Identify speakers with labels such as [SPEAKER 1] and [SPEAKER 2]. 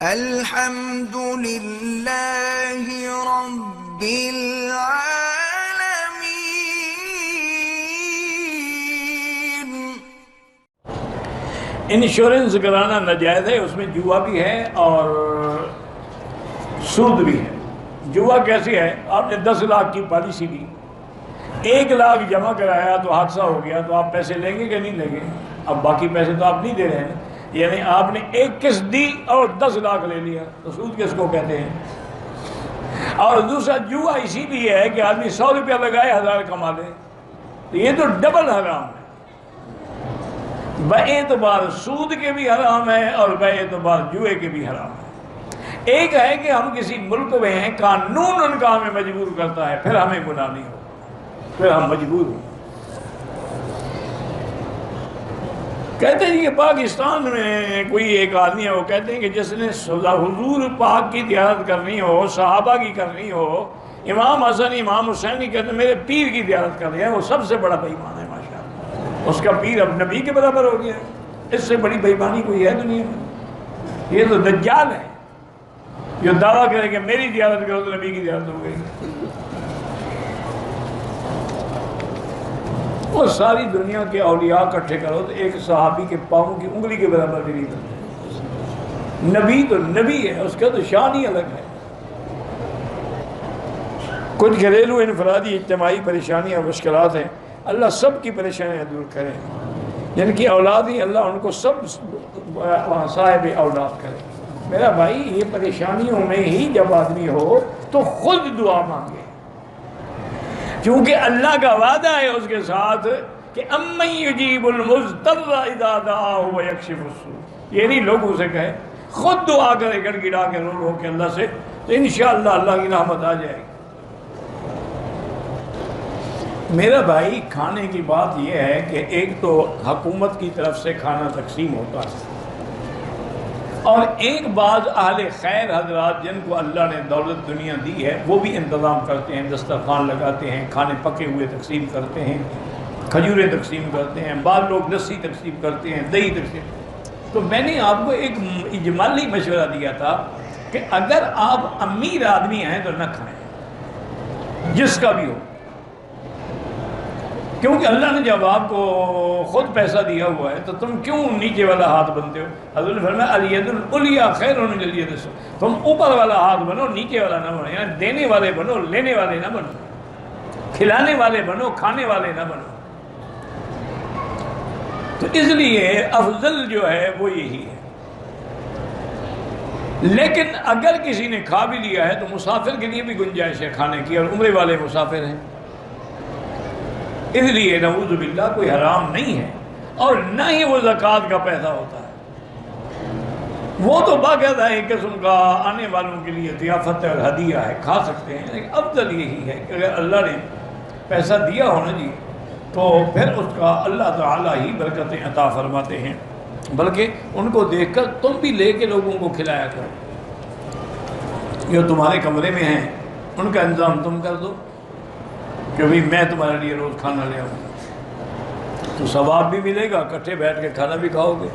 [SPEAKER 1] الحمد للہ رب العالمین۔
[SPEAKER 2] انشورنس کرانا ناجائز ہے، اس میں جوا بھی ہے اور سود بھی ہے۔ جوا کیسی ہے؟ آپ نے 10 لاکھ کی پالیسی لی، 1 لاکھ جمع کرایا تو حادثہ ہو گیا، تو آپ پیسے لیں گے کہ نہیں لیں گے؟ اب باقی پیسے تو آپ نہیں دے رہے ہیں، یعنی آپ نے 1 قسط دی اور 10 لاکھ لے لیا، تو سود کس کو کہتے ہیں؟ اور دوسرا جوا اسی لیے ہے کہ آدمی 100 روپیہ لگائے 1000 کما لے، تو یہ تو ڈبل حرام ہے، باعتبار سود کے بھی حرام ہے اور باعتبار جوئے کے بھی حرام ہے۔ ایک ہے کہ ہم کسی ملک میں ہیں، قانون ان کا ہمیں مجبور کرتا ہے، پھر ہمیں گناہ نہیں ہو، پھر ہم مجبور ہیں۔ کہتے ہیں کہ پاکستان میں کوئی ایک آدمی ہے، وہ کہتے ہیں کہ جس نے حضور پاک کی زیارت کرنی ہو، صحابہ کی کرنی ہو، امام حسن امام حسین کی کہتے ہیں میرے پیر کی زیارت کرنی ہے، وہ سب سے بڑا بے ایمان ہے ماشاءاللہ۔ اس کا پیر اب نبی کے برابر ہو گیا، اس سے بڑی بے ایمانی کوئی ہے دنیا میں؟ یہ تو دجال ہے جو دعویٰ کرے کہ میری زیارت کرو تو نبی کی زیارت ہو گئی۔ وہ ساری دنیا کے اولیاء اکٹھے کرو تو ایک صحابی کے پاؤں کی انگلی کے برابر بھی نہیں بنتے۔ نبی تو نبی ہے، اس کا تو شان ہی الگ ہے۔ کچھ گھریلو انفرادی اجتماعی پریشانیاں مشکلات ہیں، اللہ سب کی پریشانیاں دور کرے، جن کی اولاد ہی اللہ ان کو سب صاحب اولاد کرے۔ میرا بھائی یہ پریشانیوں میں ہی جب آدمی ہو تو خود دعا مانگے، کیونکہ اللہ کا وعدہ ہے اس کے ساتھ کہ امن یجیب المضطر اذا دعاہ ویکشف السوء۔ یہ نہیں لوگوں سے کہے، خود دعا کرے گڑ گڑا کے رو رو کے اللہ سے، تو انشاءاللہ اللہ کی رحمت آ جائے گی۔ میرا بھائی کھانے کی بات یہ ہے کہ ایک تو حکومت کی طرف سے کھانا تقسیم ہوتا ہے، اور ایک بعض اہل خیر حضرات جن کو اللہ نے دولت دنیا دی ہے وہ بھی انتظام کرتے ہیں، دسترخوان لگاتے ہیں، کھانے پکے ہوئے تقسیم کرتے ہیں، کھجوریں تقسیم کرتے ہیں، بعض لوگ لسی تقسیم کرتے ہیں، دہی تقسیم۔ تو میں نے آپ کو ایک اجمالی مشورہ دیا تھا کہ اگر آپ امیر آدمی ہیں تو نہ کھائیں، جس کا بھی ہو، کیونکہ اللہ نے جب آپ کو خود پیسہ دیا ہوا ہے تو تم کیوں نیچے والا ہاتھ بنتے ہو؟ حضور نے فرمایا الید العلیٰ خیر من الید السفلیٰ، تم اوپر والا ہاتھ بنو، نیچے والا نہ بنو، یعنی دینے والے بنو، لینے والے نہ بنو، کھلانے والے بنو، کھانے والے نہ بنو۔ تو اس لیے افضل جو ہے وہ یہی ہے۔ لیکن اگر کسی نے کھا بھی لیا ہے تو مسافر کے لیے بھی گنجائش ہے کھانے کی، اور عمرے والے مسافر ہیں، اس لیے نعوذ باللہ کوئی حرام نہیں ہے، اور نہ ہی وہ زکوٰۃ کا پیسہ ہوتا ہے، وہ تو باقاعدہ ایک قسم کا آنے والوں کے لیے ضیافت اور ہدیہ ہے، کھا سکتے ہیں، لیکن افضل یہی ہے کہ اگر اللہ نے پیسہ دیا ہو نا جی تو پھر اس کا اللہ تعالیٰ ہی برکتیں عطا فرماتے ہیں، بلکہ ان کو دیکھ کر تم بھی لے کے لوگوں کو کھلایا کرو، جو تمہارے کمرے میں ہیں ان کا انتظام تم کر دو کہ بھئی میں تمہارے لیے روز کھانا لے آؤں، تو ثواب بھی ملے گا، اکٹھے بیٹھ کے کھانا بھی کھاؤ گے۔